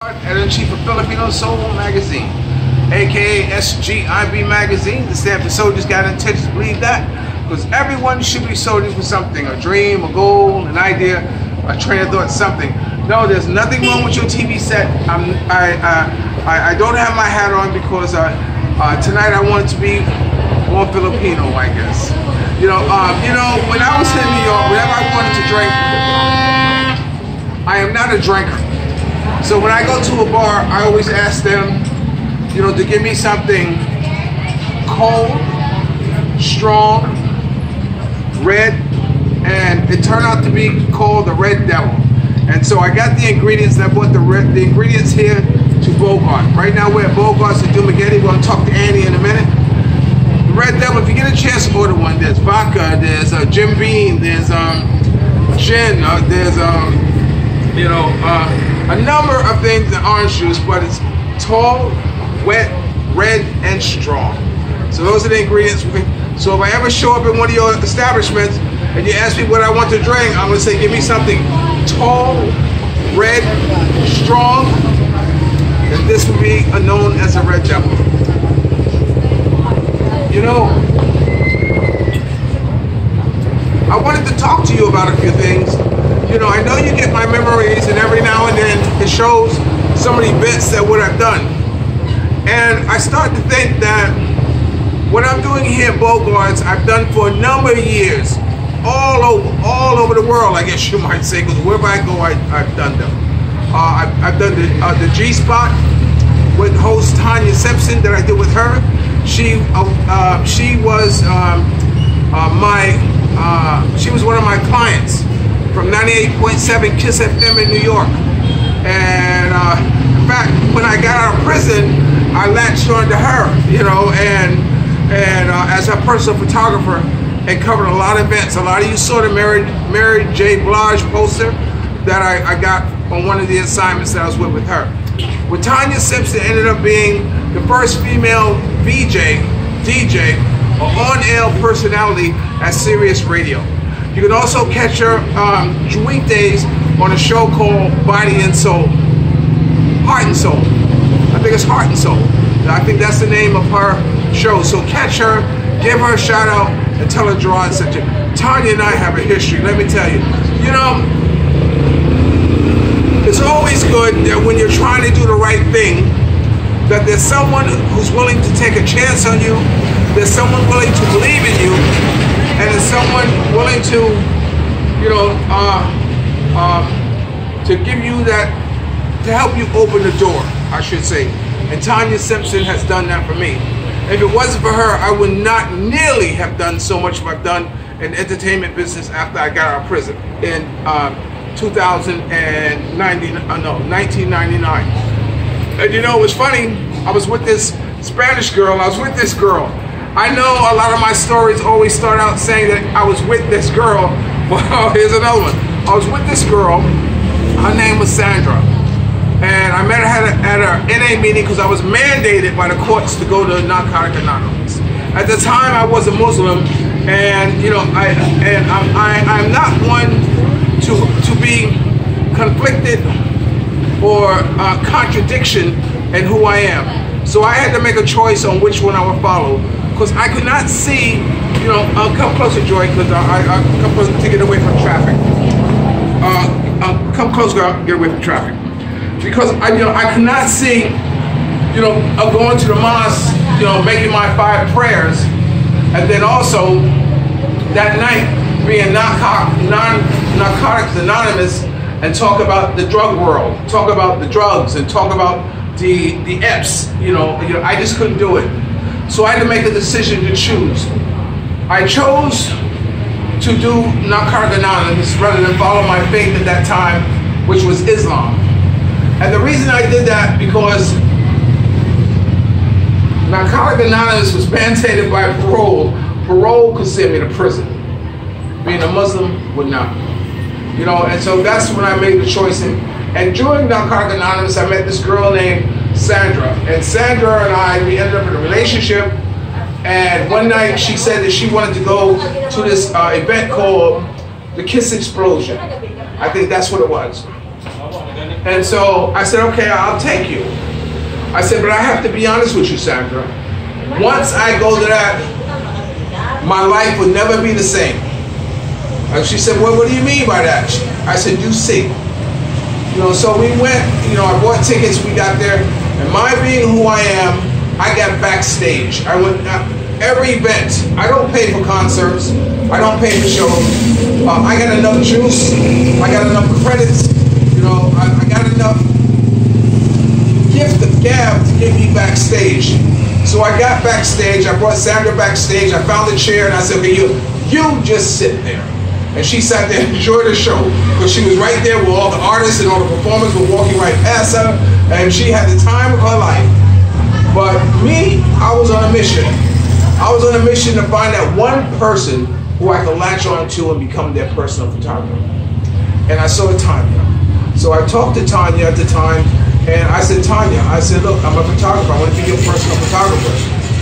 Editor-in-Chief of Filipino Soul Magazine, aka S.G.I.B magazine. The stand for soldiers got intentions to believe that, because everyone should be soldiers with something, a dream, a goal, an idea, a train of thought, something. No, there's nothing wrong with your TV set. I don't have my hat on because tonight I wanted to be more Filipino, I guess. When I was in New York, whenever I wanted to drink, I am not a drinker. So when I go to a bar, I always ask them, to give me something cold, strong, red, and it turned out to be called the Red Devil. And so I got the ingredients, and I bought the ingredients here to Bogarts. Right now we're at Bogarts in Dumaguete. We're going to talk to Annie in a minute. The Red Devil, if you get a chance to order one, there's vodka, there's Jim Beam, there's gin, there's a number of things in orange juice, but it's tall, wet, red, and strong. So those are the ingredients. So if I ever show up in one of your establishments and you ask me what I want to drink, I'm going to say, give me something tall, red, strong, and this will be known as a Red Devil. I wanted to talk to you about a few things. I know you get my memories, and every now and then it shows so many bits that what I've done. And I start to think that what I'm doing here at Bogarts, I've done for a number of years, all over the world, I guess you might say, because wherever I go, I've done them. I've done the G-Spot with host Tanya Simpson that I did with her. She was one of my clients from 98.7 KISS FM in New York. And in fact, when I got out of prison, I latched on to her, and as a personal photographer, and covered a lot of events. A lot of you saw the Mary J. Blige poster that I got on one of the assignments that I was with her. With Tanya Simpson ended up being the first female DJ, or on-air personality at Sirius Radio. You can also catch her weekdays on a show called Body and Soul. Heart and Soul. I think it's Heart and Soul. I think that's the name of her show. So catch her, give her a shout out, and tell her Gerard sent you. Tanya and I have a history, let me tell you. It's always good that when you're trying to do the right thing, that there's someone who's willing to take a chance on you, there's someone willing to believe in you, and there's someone willing to, to give you that, to help you open the door, I should say. And Tanya Simpson has done that for me. If it wasn't for her, I would not nearly have done so much as I've done in the entertainment business after I got out of prison in 1999. And it was funny, I was with this Spanish girl, I know a lot of my stories always start out saying that I was with this girl. Well, here's another one. I was with this girl, her name was Sandra. And I met her at a NA meeting because I was mandated by the courts to go to Narcotics Anonymous. At the time I was a Muslim, and I'm not one to be conflicted or contradiction in who I am. So I had to make a choice on which one I would follow, because I could not see, come closer, Joy, because I come closer to get away from traffic. Come closer, get away from traffic. Because I could not see, going to the mosque, making my 5 prayers, and then also that night being Narcotics Anonymous and talk about the drug world, talk about the drugs, and talk about the EPs. I just couldn't do it. So I had to make a decision to choose. I chose to do Narcotics Anonymous rather than follow my faith at that time, which was Islam. And the reason I did that because Narcotics Anonymous was mandated by parole. Parole could send me to prison. Being a Muslim would not. And so that's when I made the choice. And during Narcotics Anonymous, I met this girl named Sandra. And Sandra and we ended up in a relationship. And one night she said that she wanted to go to this event called the Kiss Explosion. I think that's what it was. And so I said, okay, I'll take you. I said, but I have to be honest with you, Sandra. Once I go to that, my life would never be the same. And she said, well, what do you mean by that? I said, you see. You know, so we went, you know, I bought tickets, we got there, and my being who I am, I got backstage. I went every event. I don't pay for concerts. I don't pay for shows. I got enough juice. I got enough credits. You know, I got enough gift of gab to get me backstage. So I got backstage. I brought Sandra backstage. I found a chair and I said, okay, you just sit there. And she sat there and enjoyed the show because she was right there where all the artists and all the performers were walking right past her, and she had the time of her life. But me, I was on a mission. I was on a mission to find that one person who I could latch on to and become their personal photographer. And I saw Tanya. So I talked to Tanya at the time, and I said, Tanya, I said, look, I'm a photographer. I want to be your personal photographer.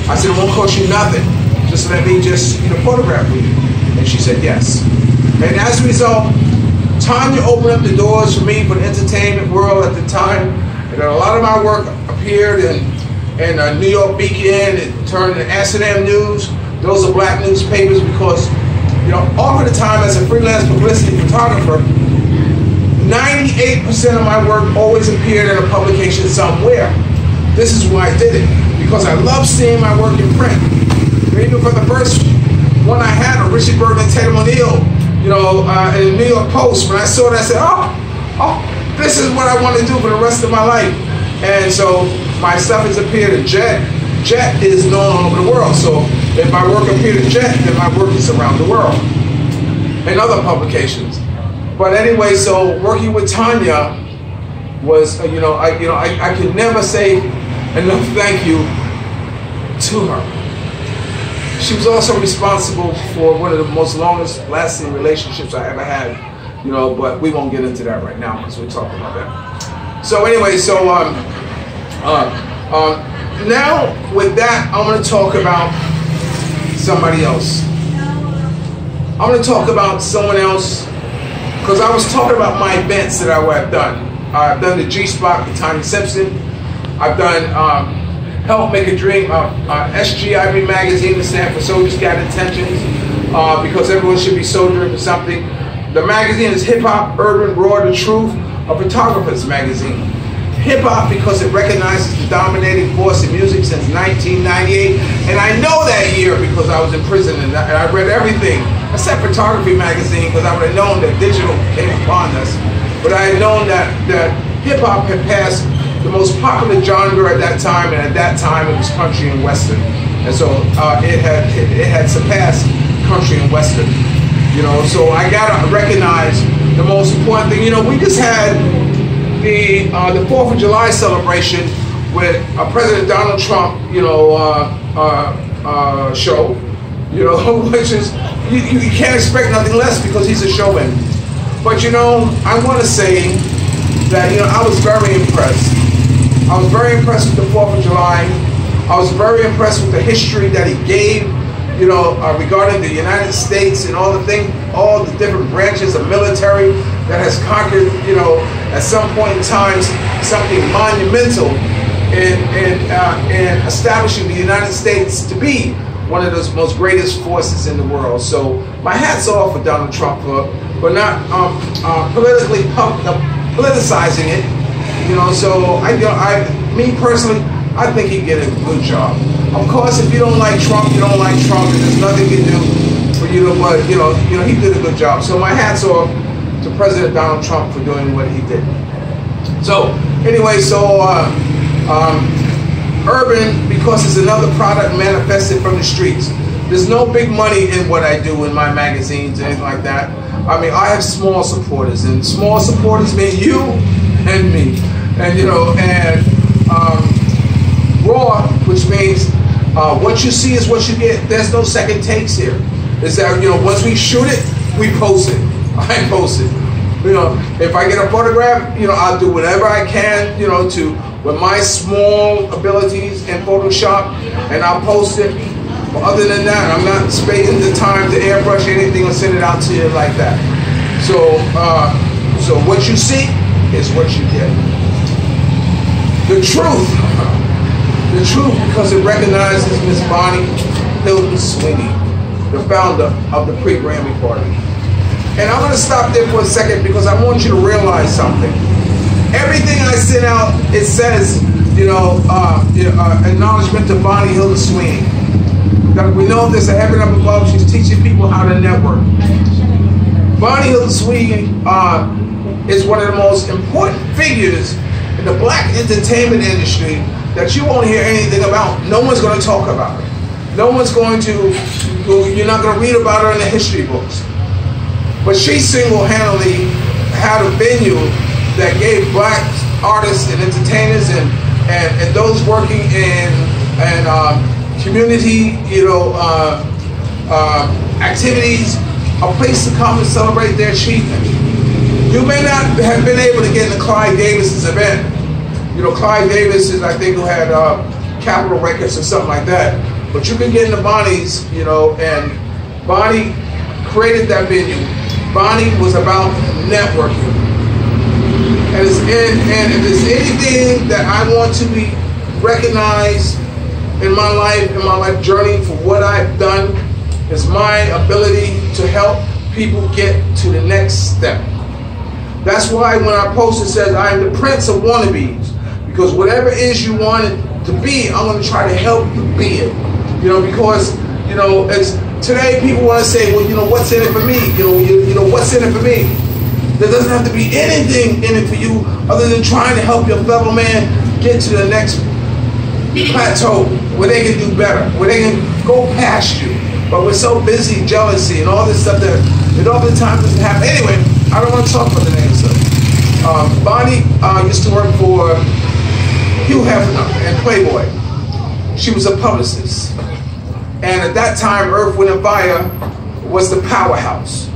I said, it won't cost you nothing. Just let me just, you know, photograph with you. And she said, yes. And as a result, Tanya opened up the doors for me for the entertainment world at the time. And a lot of my work appeared in New York Beacon. It turned into S&M News. Those are black newspapers because, you know, over the time as a freelance publicity photographer, 98% of my work always appeared in a publication somewhere. This is why I did it, because I love seeing my work in print. Even for the first one I had, a Richard Burton and Tatum O'Neill, you know, in the New York Post, when I saw that, I said, oh, this is what I want to do for the rest of my life. And so my stuff has appeared in Jet. Jet is known all over the world. So if my work appeared in Jet, then my work is around the world and other publications. But anyway, so working with Tanya was, I could never say enough thank you to her. She was also responsible for one of the most longest lasting relationships I ever had, you know, but we won't get into that right now because we're talking about that. So anyway, so now with that, I want to talk about somebody else. I want to talk about someone else because I was talking about my events that I've done. I've done the G-Spot with Tanya Simpson. I've done Help Make a Dream, S.G.I.B magazine to stand for Soldiers Got Intentions, because everyone should be soldiering for something. The magazine is Hip Hop, Urban, Raw, The Truth, a photographer's magazine. Hip Hop because it recognizes the dominating force in music since 1998, and I know that year because I was in prison and I read everything except Photography magazine because I would have known that digital came upon us. But I had known that hip hop had passed the most popular genre at that time, and at that time it was country and western, and so it had surpassed country and western, you know. So I gotta recognize the most important thing. You know, we just had the 4th of July celebration with President Donald Trump, you know, show, you know, which is you can't expect nothing less because he's a showman. But you know, I want to say that, you know, I was very impressed. I was very impressed with the 4th of July. I was very impressed with the history that he gave, you know, regarding the United States and all the things, all the different branches of military that has conquered, you know, at some point in time, something monumental in establishing the United States to be one of those most greatest forces in the world. So my hat's off for Donald Trump for not politicizing it. You know, so me personally, I think he did a good job. Of course, if you don't like Trump, you don't like Trump, and there's nothing you can do for you to, but you know, he did a good job. So my hat's off to President Donald Trump for doing what he did. So anyway, so urban because it's another product manifested from the streets. There's no big money in what I do in my magazines or anything like that. I mean, I have small supporters, and small supporters mean you and me, and you know, and raw, which means what you see is what you get. There's no second takes here. It's that, you know, once we shoot it, we post it. I post it. You know, if I get a photograph, you know, I'll do whatever I can, you know, with my small abilities in Photoshop, and I'll post it. But other than that, I'm not spending the time to airbrush anything or send it out to you like that. So, so what you see is what you get. The truth, because it recognizes Miss Bonnie Hilton Sweeney, the founder of the pre-Grammy party. And I'm going to stop there for a second because I want you to realize something. Everything I sent out, it says, acknowledgement to Bonnie Hilton Sweeney. That we know there's a heaven up above. She's teaching people how to network. Bonnie Hilton Sweeney is one of the most important figures in the black entertainment industry that you won't hear anything about. No one's going to talk about her. No one's going to, you're not going to read about her in the history books. But she single-handedly had a venue that gave black artists and entertainers and those working in community, activities, a place to come and celebrate their achievement. You may not have been able to get into Clyde Davis's event. Clyde Davis is, I think, who had Capitol Records or something like that. But you can get into Bonnie's, and Bonnie created that venue. Bonnie was about networking. And if there's anything that I want to be recognized in my life journey for what I've done, is my ability to help people get to the next step. That's why when I post it says I am the prince of wannabes, because whatever it is you want it to be, I'm going to try to help you be it. Because it's today people want to say, well, what's in it for me? What's in it for me? There doesn't have to be anything in it for you other than trying to help your fellow man get to the next plateau where they can do better, where they can go past you. But we're so busy, jealousy, and all this stuff that it oftentimes doesn't happen. Anyway, I don't want to talk about the names of it. Bonnie used to work for Hugh Hefner and Playboy. She was a publicist. And at that time, Earth, Wind & Fire was the powerhouse.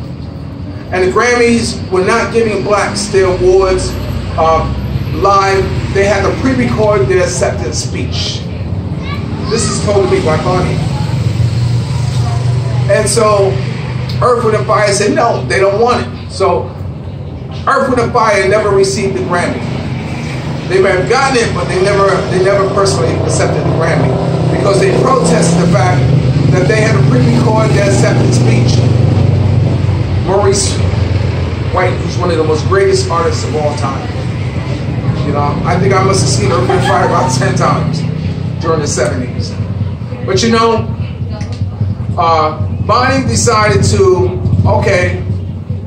And the Grammys were not giving blacks their awards live. They had to pre-record their acceptance speech. This is told to me by Bonnie. And so Earth, Wind & Fire said no, they don't want it. So Earth, Wind & Fire never received the Grammy. They may have gotten it, but they never personally accepted the Grammy because they protested the fact that they had to pre-record their acceptance speech. Maurice White, who's one of the most greatest artists of all time. I think I must have seen Earth, Wind & Fire about 10 times during the 70s. But Bonnie decided to, okay,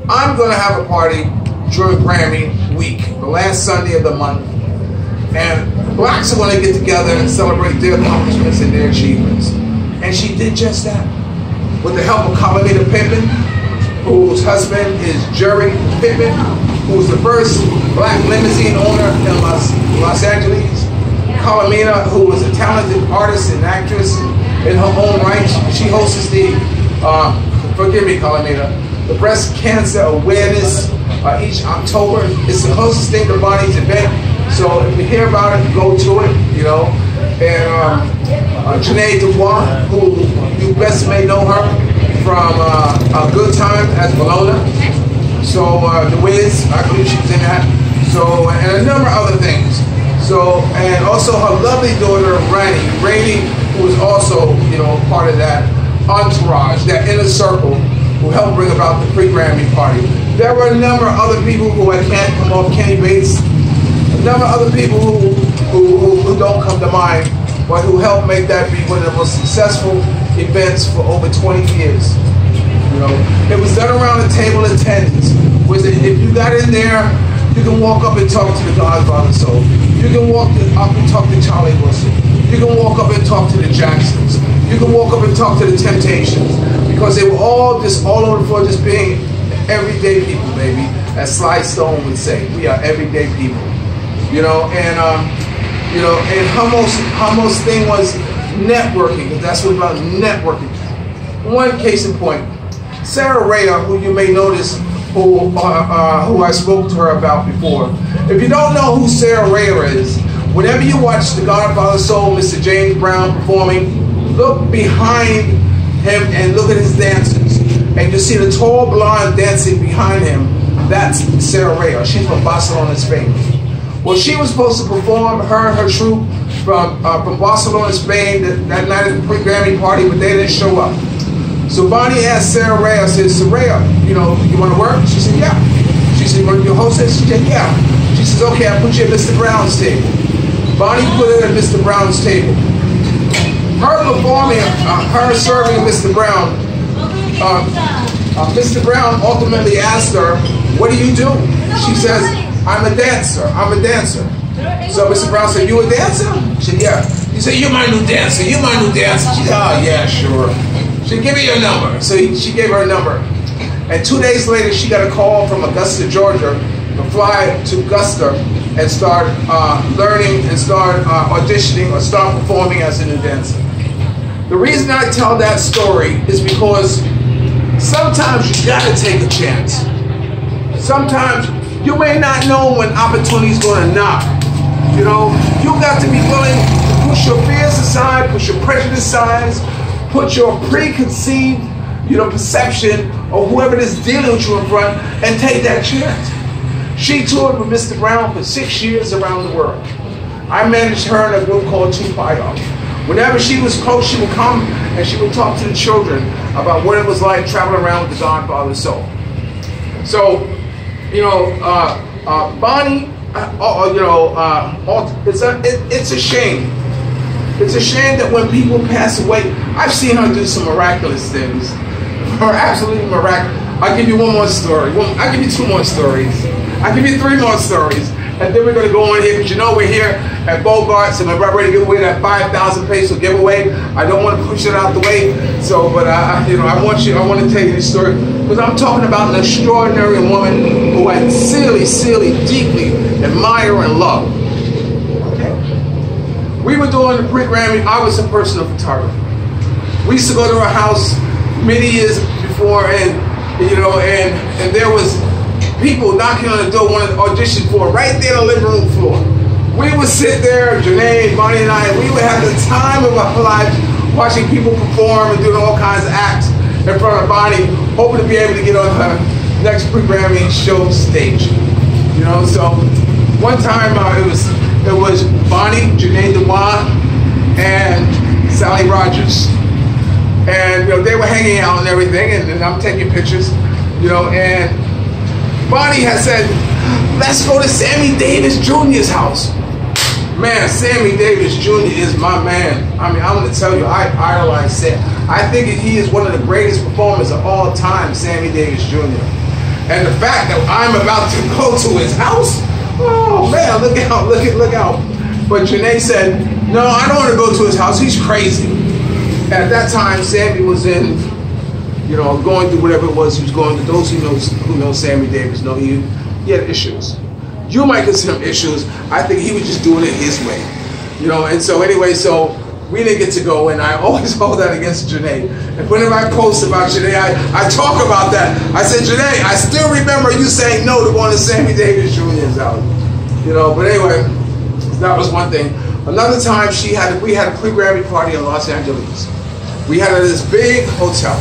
I'm going to have a party during Grammy week, the last Sunday of the month. And blacks are going to get together and celebrate their accomplishments and their achievements. And she did just that. With the help of Colomina Pittman, whose husband is Gerard Pittman, who was the first black limousine owner in Los Angeles. Colomina, who was a talented artist and actress in her own right. She hosts the, forgive me, Colomina, the Breast Cancer Awareness each October. It's the closest thing to Bonnie's event. So if you hear about it, go to it, And Janae Dubois, who you best may know her from A Good Time as Bologna. So The Wiz, I believe she was in that. So, and a number of other things. So, and also her lovely daughter, Rainey, who was also, part of that entourage, that inner circle, who helped bring about the pre-Grammy party. There were a number of other people who I can't come off, Kenny Bates, a number of other people who don't come to mind, but who helped make that be one of the most successful events for over 20 years. It was done around the table of tens. If you got in there, you can walk up and talk to the Godfather Soul. You can walk up and talk to Charlie Wilson. You can walk up and talk to the Jacksons. You can walk up and talk to the Temptations, because they were all over the floor, just being everyday people, baby. As Sly Stone would say, we are everyday people. And her most thing was networking, because that's what about networking. One case in point, Sarah Rhea, who you may notice, who I spoke to her about before. If you don't know who Sarah Rhea is, whenever you watch The Godfather Soul, Mr. James Brown performing, look behind him and look at his dancers. And you see the tall blonde dancing behind him That's Sarah Reyes. She's from Barcelona, Spain. Well, she was supposed to perform, her and her troupe from Barcelona, Spain, that night at the pre-Grammy party, but they didn't show up. So Bonnie asked Sarah Reyes, said, Sarah, you want to work? She said, yeah. She said, you want to be a hostess? She said, yeah. She says, okay, I'll put you at Mr. Brown's table. Bonnie put her at Mr. Brown's table. Her performing, her serving Mr. Brown, Mr. Brown ultimately asked her, what do you do? She says, I'm a dancer. I'm a dancer. So Mr. Brown said, you a dancer? She said, yeah. He said, you're my new dancer. You're my new dancer. She said, oh, yeah, sure. She said, give me your number. So she gave her a number. And 2 days later, she got a call from Augusta, Georgia, to fly to Augusta and start learning and start auditioning or start performing as a new dancer. The reason I tell that story is because sometimes you gotta take a chance. Sometimes you may not know when opportunity is gonna knock. You got to be willing to push your fears aside, push your prejudice aside, put your preconceived, perception of whoever is dealing with you in front and take that chance. She toured with Mr. Brown for 6 years around the world. I managed her in a group called 2-Fire. Whenever she was close, she would come and she would talk to the children about what it was like traveling around with the Godfather's soul. So, Bonnie, it's a shame. It's a shame that when people pass away, I've seen her do some miraculous things. Her absolutely miraculous. I'll give you one more story. I'll give you 2 more stories. I'll give you 3 more stories. And then we're going to go on here, because we're here at Bogarts, and we're about ready to give away that 5,000 peso giveaway. I don't want to push it out the way, but I want to tell you this story, because I'm talking about an extraordinary woman who I sincerely, deeply admire and love. Okay? We were doing the pre-Grammy. I was a personal photographer. We used to go to her house many years before, and there was people knocking on the door wanting to audition for right there on the living room floor. We would sit there, Janae, Bonnie, and I, and we would have the time of our lives watching people perform and doing all kinds of acts in front of Bonnie, hoping to be able to get on her next pre-Grammy show stage. So one time it was Bonnie, Janae DeWan, and Sally Rogers. And they were hanging out and everything, and I'm taking pictures, and Bonnie had said, let's go to Sammy Davis Jr.'s house. Man, Sammy Davis Jr. is my man. I mean, I'm going to tell you, I idolize Sam. I think he is one of the greatest performers of all time, Sammy Davis Jr. And the fact that I'm about to go to his house, oh man, look out. But Janae said, no, I don't want to go to his house. He's crazy. At that time, Sammy was in, going through whatever it was he was going through. Those who know Sammy Davis know he had issues. You might consider him issues. I think he was just doing it his way. And so anyway, so we didn't get to go, and I always hold that against Janae. And whenever I post about Janae, I talk about that. I said, Janae, I still remember you saying no to going to Sammy Davis Jr.'s house. But anyway, that was one thing. Another time we had a pre-Grammy party in Los Angeles. We had it at this big hotel.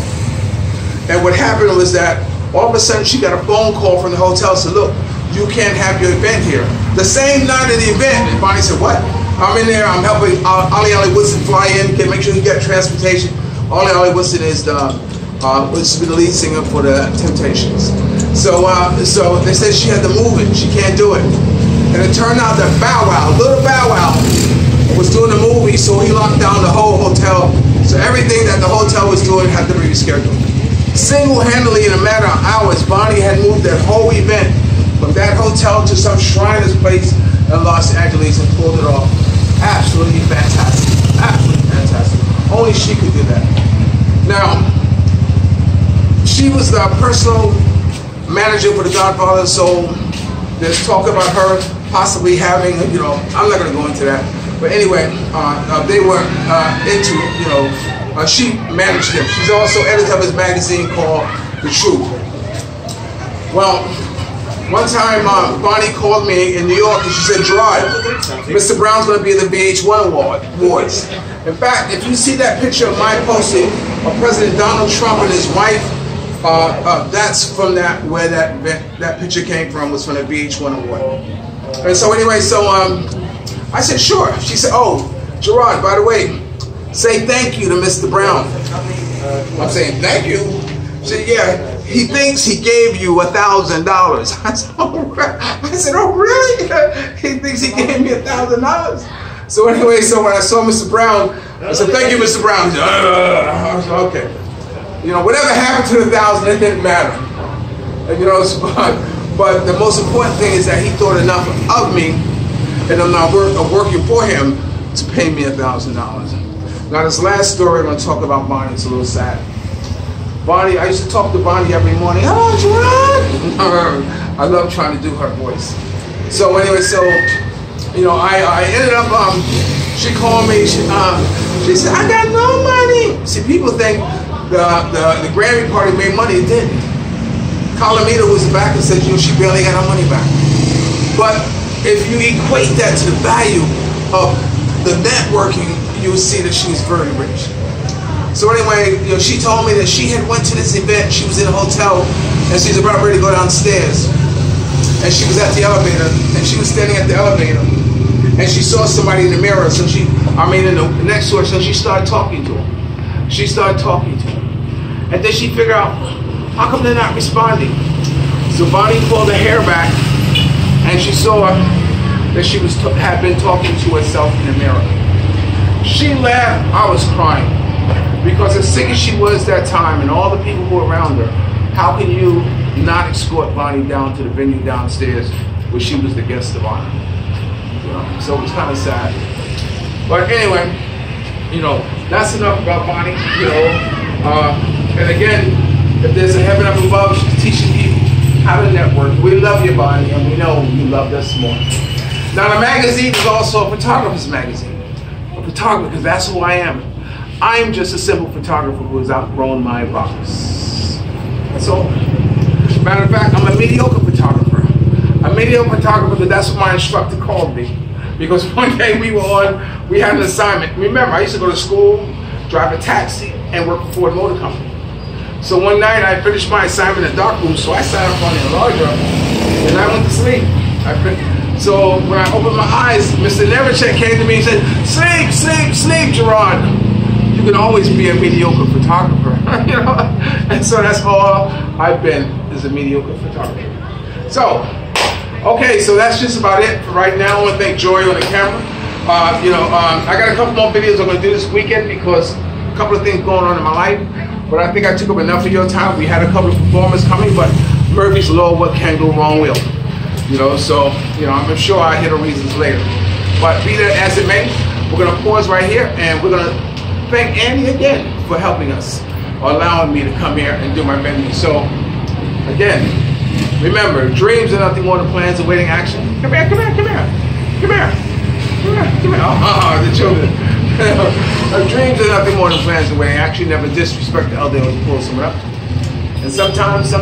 And what happened was that all of a sudden she got a phone call from the hotel and said, look, you can't have your event here. The same night of the event, and Bonnie said, what? I'm in there, I'm helping Ollie Woodson fly in, make sure he get transportation. Ollie Woodson is the lead singer for the Temptations. So they said she had to move it, she can't do it. And it turned out that little Bow Wow, was doing the movie, so he locked down the whole hotel. So everything that the hotel was doing had to be rescheduled. Single-handedly, in a matter of hours, Bonnie had moved that whole event from that hotel to some Shriners place in Los Angeles and pulled it off. Absolutely fantastic. Absolutely fantastic. Only she could do that. Now, she was the personal manager for the Godfather's Soul. There's talk about her possibly having, I'm not going to go into that. But anyway, they were into, she managed him. She's also editor of his magazine called The Truth. Well, one time Bonnie called me in New York and she said, Gerard, Mr. Brown's going to be at the VH1 Awards. In fact, if you see that picture of my posting of President Donald Trump and his wife That's from where that picture came from, was from the VH1 award. And so anyway, so I said, sure. She said, oh, Gerard, by the way, say thank you to Mr. Brown. I'm saying, thank you? She said, yeah, he thinks he gave you $1,000. I said, oh, really? He thinks he gave me $1,000? So anyway, so when I saw Mr. Brown, I said, thank you, Mr. Brown. He said, I said, okay. You know, whatever happened to the $1,000, it didn't matter. And, you know, but the most important thing is that he thought enough of me, and I'm not working for him to pay me $1,000. Now, this last story I'm going to talk about Bonnie, it's a little sad. Bonnie, I used to talk to Bonnie every morning. Hello, Gerard. I love trying to do her voice. So anyway, so, you know, I ended up, she called me, she said, I got no money. See, people think the Grammy party made money. It didn't. Calamita was back and said, you know, she barely got her money back. But if you equate that to the value of the networking, you'll see that she's very rich. So anyway, you know, she told me that she had went to this event. She was in a hotel, and she's about ready to go downstairs. And she was at the elevator, and she was standing at the elevator, and she saw somebody in the mirror. So in the next to her, so she started talking to him. She started talking to him. And then she figured out, how come they're not responding? So Bonnie pulled her hair back, and she saw that she had been talking to herself in the mirror. She laughed. I was crying. Because as sick as she was that time, and all the people who were around her, how can you not escort Bonnie down to the venue downstairs where she was the guest of honor? You know, so it was kind of sad. But anyway, you know, that's enough about Bonnie, you know. And again, if there's a heaven up above, she's teaching people how to network. We love you, Bonnie, and we know you loved us more. Now, the magazine is also a photographer's magazine. A photographer, because that's who I am. I'm just a simple photographer who has outgrown my box. That's all. Matter of fact, I'm a mediocre photographer. A mediocre photographer, because that's what my instructor called me. Because one day we had an assignment. Remember, I used to go to school, drive a taxi, and work for Ford Motor Company. So one night I finished my assignment in the dark room, so I sat up on the enlarger and I went to sleep. So when I opened my eyes, Mr. Nevercheck came to me and said, sleep, sleep, sleep, Gerard. You can always be a mediocre photographer. You know? And so that's all I've been, is a mediocre photographer. So, okay, so that's just about it for right now. I want to thank Joy on the camera. I got a couple more videos I'm going to do this weekend because a couple of things going on in my life. But I think I took up enough of your time. We had a couple of performers coming, but Murphy's Law, what can go wrong will. You know, so, you know, I'm sure I'll hear the reasons later. But be that as it may, we're going to pause right here, and we're going to thank Andy again for helping us, or allowing me to come here and do my menu. So, again, remember, dreams are nothing more than plans awaiting action. Come here, come here, come here. Come here. Come here, come here. Oh, the children. Dreams are nothing more than plans awaiting action. Never disrespect the elder or pull someone up. And sometimes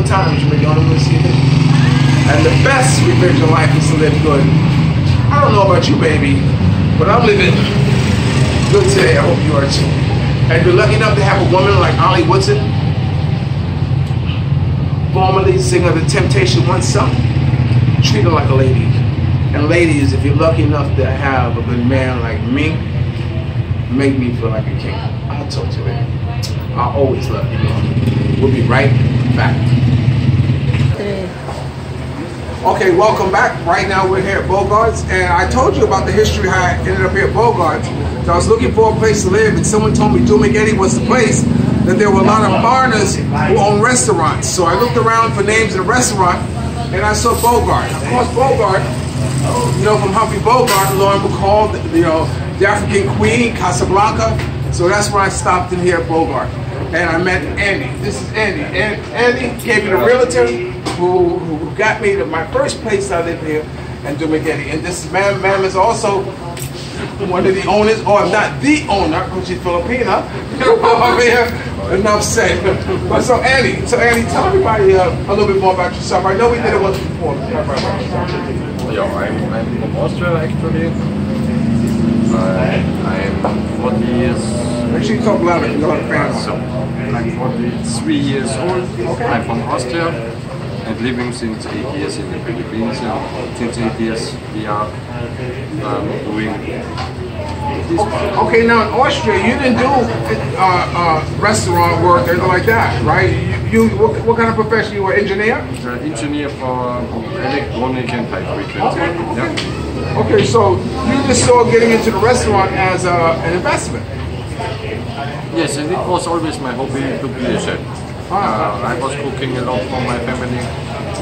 you may be on the see it. And the best revenge in life is to live good. I don't know about you, baby, but I'm living good today. I hope you are too. And if you're lucky enough to have a woman like Ollie Woodson, formerly singer of the Temptation One song, treat her like a lady. And ladies, if you're lucky enough to have a good man like me, make me feel like a king. I'll talk to you later. I'll always love you. We'll be right back. Okay, welcome back. Right now we're here at Bogarts, and I told you about the history how I ended up here at Bogarts. So I was looking for a place to live, and someone told me Dumageddon was the place, that there were a lot of foreigners who own restaurants. So I looked around for names in a restaurant, and I saw Bogart. Of course, Bogart, you know, from Humphrey Bogart, Lauren Bacall, you know, the African Queen, Casablanca. So that's where I stopped in here at Bogart. And I met Andy. This is Andy. And Andy gave me the realtor who got me to my first place I live here in Dumageddon. And this man is also one of the owners, or if not the owner, because she's Filipino. Enough said. But so Andy, tell everybody a little bit more about yourself. I know we did it once before. Yeah, I'm from Austria actually. I'm 40 years. Make sure you talk louder. You got a fan. So, I'm 43 years old. Okay. I'm from Austria and living since 8 years in the Philippines. Since 8 years we are doing this part. Okay, now in Austria, you didn't do restaurant work or anything like that, right? What kind of profession? You were engineer? Engineer for electronic and high frequency. Yeah. Okay, so you just saw getting into the restaurant as an investment. Yes, and it was always my hobby to be a chef. I was cooking a lot for my family,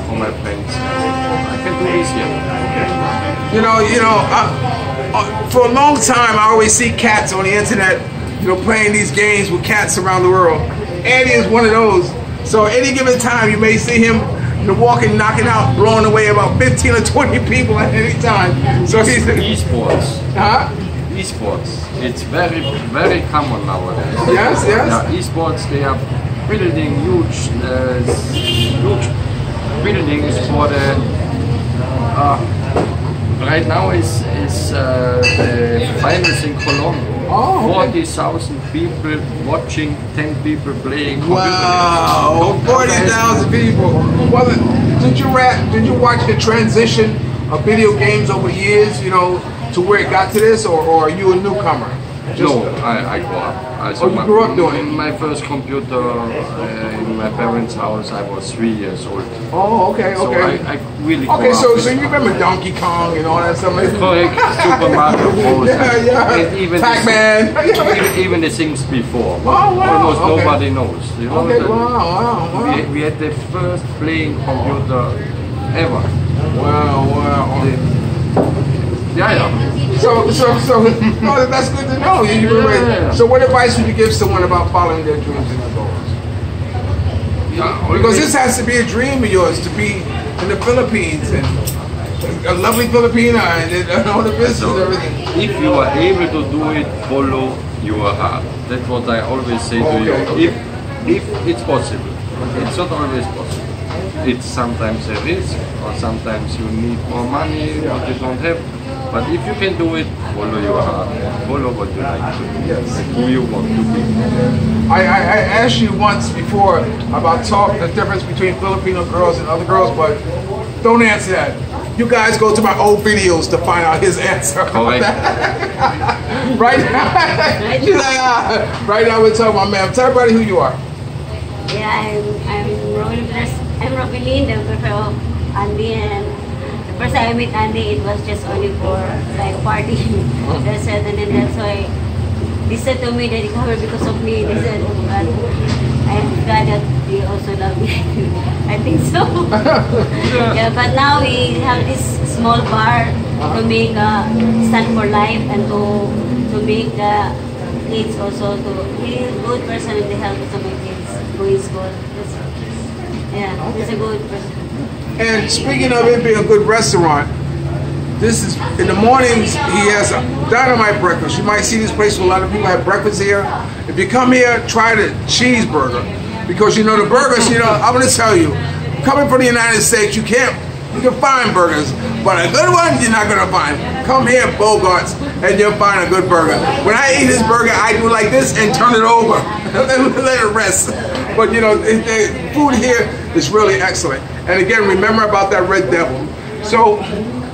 for my friends. I can do this here. For a long time, I always see cats on the internet, playing these games with cats around the world. Andy is one of those. So any given time, you may see him walking, knocking out, blowing away about 15 or 20 people at any time. So he's esports. Huh? Esports. It's very, very common nowadays. Yes, yes. Yeah, esports, they are building huge buildings for the. Right now is the finals in Cologne. Oh, okay. 40,000 people watching, 10 people playing. Wow, 40,000 people. Well, did you watch the transition of video games over the years, to where it got to this, or are you a newcomer? No, I grew up. You grew up doing it? My first computer in my parents' house, I was 3 years old. Oh, okay, so okay. I really grew okay, up. so you remember Donkey Kong and all that stuff? Correct, Super Mario Bros. Yeah. And even Pac-Man. even the things before. Oh, wow. Almost Okay. nobody knows. Okay, wow. We had the first playing computer ever. Wow. Yeah. So that's good to know. Yeah. So what advice would you give someone about following their dreams and their goals? Because this has to be a dream of yours, to be in the Philippines and a lovely Filipina and all the business and everything. If you are able to do it, follow your heart. That's what I always say to you. If it's possible, it's not always possible. It's sometimes a risk, or sometimes you need more money, what you don't have. But if you can do it, follow your heart. Follow what you like to do. Yes. Who you want to be. I asked you once before about the difference between Filipino girls and other girls, but don't answer that. You guys go to my old videos to find out his answer. Correct. Right now, she's like, right now we're talking about ma'am. Tell everybody who you are. Yeah, I'm Robilyn, the girlfriend of Andy, and the first time I met Andy, it was just only for like party. That's it, and then that's why they said to me that he covered because of me. They said, but I'm glad that they also love me. I think so. Yeah, but now we have this small bar to make stand for life and to make the kids also to be a good person and to help some of my kids who is good. Yeah, he's a good person. And speaking of it being a good restaurant, this is in the mornings. He has a dynamite breakfast. You might see this place where a lot of people have breakfast here. If you come here, try the cheeseburger, because the burgers. I'm going to tell you, coming from the United States, you can find burgers, but a good one you're not going to find. Come here, Bogarts, and you'll find a good burger. When I eat this burger, I do like this and turn it over and let it rest. But the food here is really excellent. And again, remember about that Red Devil. So,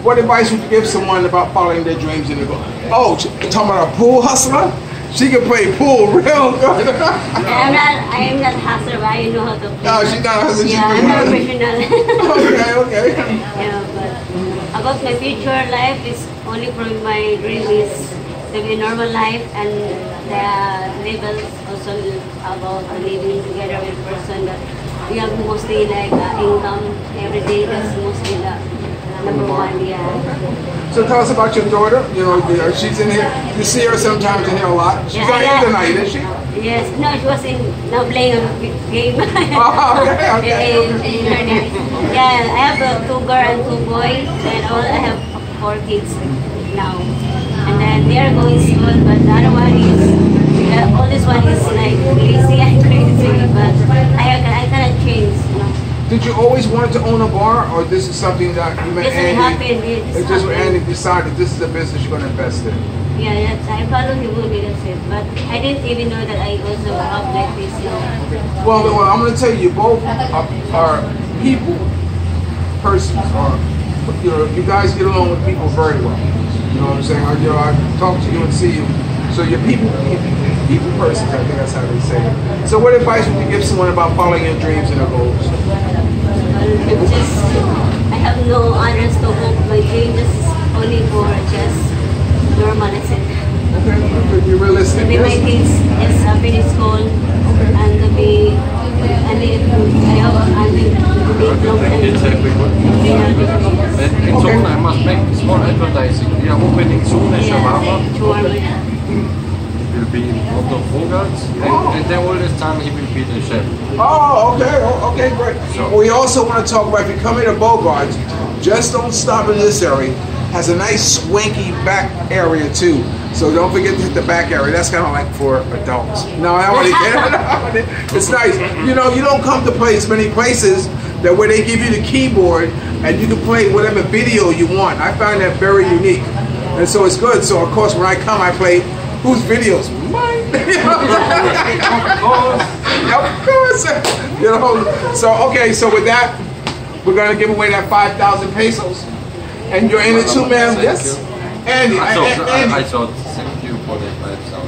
what advice would you give someone about following their dreams in the goal? Oh, talking about a pool hustler? She can play pool real good. I'm not hustler, but I know how to play. No, she's not a hustler. Yeah, I'm not professional. Okay. Yeah, but about my future life is only for my dream is to be a normal life, and the levels also about living together with a person that we have mostly like income every day. That's mostly the number one. Yeah. So tell us about your daughter. She's in here. You see her sometimes in here a lot. She's not here tonight, is she? Yes. No, she was now playing a game. Oh, okay. Yeah, I have 2 girls and 2 boys, and I have 4 kids now. And then they are going to school, but the other one is, the oldest one is like lazy and crazy, but I cannot change. Did you always want to own a bar, or this is something that you met This Andy? happened. It just Andy decided this is a business you're going to invest in. Yeah, that's, I follow him only, that's it. But I didn't even know that I also have like this, you know. Well, I'm going to tell you, both are people, persons, or you guys get along with people very well. You know what I'm saying? I talk to you and see you. So you're people persons, I think that's how they say it. So what advice would you give someone about following your dreams and your goals? I have no others to hope. My dream is only for just normal, that's it. Okay, be realistic. To be my kids, yes, finish school, and to be, and I hope I'm to be long-term. It's everyone. And soon I must make small advertising. We are opening soon a shawarma. Will be in front of Bogarts, and then all this time he will be the chef. Oh, okay, great. So, we also want to talk about, if you come into Bogarts, just don't stop in this area. Has a nice swanky back area too. So don't forget to hit the back area. That's kind of like for adults. No, I want to get it. It's nice. You know, you don't come to many places that where they give you the keyboard and you can play whatever video you want. I find that very unique. And so it's good. So of course when I come, I play whose videos? Mine. Of course. You know. So okay. So with that, we're gonna give away that 5,000 pesos, and you're in it too, ma'am. Yes. Andy. I thought thank you for the 5,000.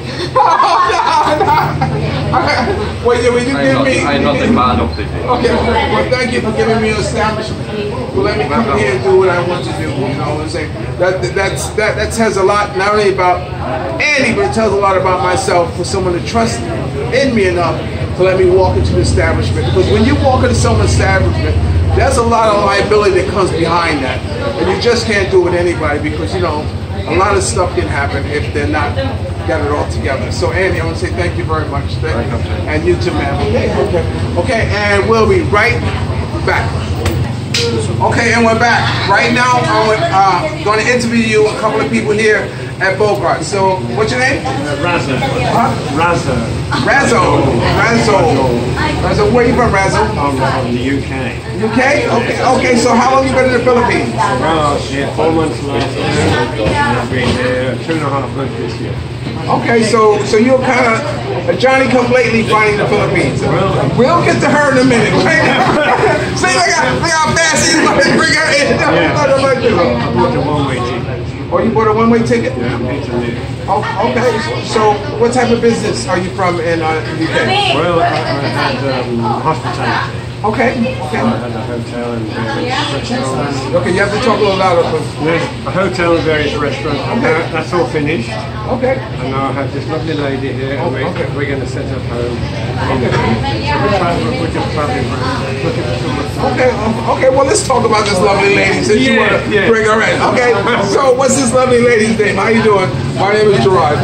Well, you give me. I'm not a part of the game. Okay. Well, thank you for giving me an establishment. Well, let me come here and do what I want to do. You know what I'm saying? That says a lot, not only about Andy, but it tells a lot about myself for someone to trust in me enough to let me walk into the establishment. Because when you walk into someone's establishment, there's a lot of liability that comes behind that. And you just can't do it with anybody because, you know, a lot of stuff can happen if they're not got it all together. So Andy, I want to say thank you very much. Thank you. And you too, ma'am. Okay, and we'll be right back. Okay, and we're back. Right now, I'm going to interview you, a couple of people here at Bogarts. So, what's your name? Razzo. Huh? Razzo. Razzo, where are you from, Razzo? I'm from the UK. UK? Okay, so how long have you been in the Philippines? Well, I was here 4 months last year, and I've been here 2.5 months this year. Okay, so you're kind of a Johnny-come-lately finding the Philippines. We'll get to her in a minute, right? See, look how fast he's going to bring her in. Yeah, I bought a one-way ticket. Oh, you bought a one-way ticket? Yeah, I'm here to live. Oh, okay, so what type of business are you from in the UK? Well, I had hospitality. Okay. So I had a hotel and various restaurants. Okay, you have to talk a little louder. There's a hotel and various restaurants. Okay. That's all finished. Okay. And now I have this lovely lady here, and we're going to set up home. Okay. We're just traveling around, looking for someone. Okay, well, let's talk about this lovely lady since you want to bring her in. Okay, so what's this lovely lady's name? How you doing? My name is Gerard.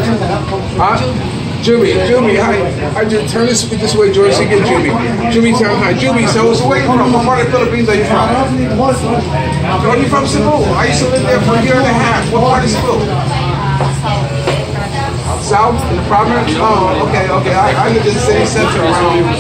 Huh? Juby, hi. I just turn this way, George. So get Juby. Juby, hi. Juby, so where are you from? What part of the Philippines are you from? Are you from Cebu? I used to live there for a year and a half. What part of Cebu? South in the province? Oh, okay. I live in the city center around.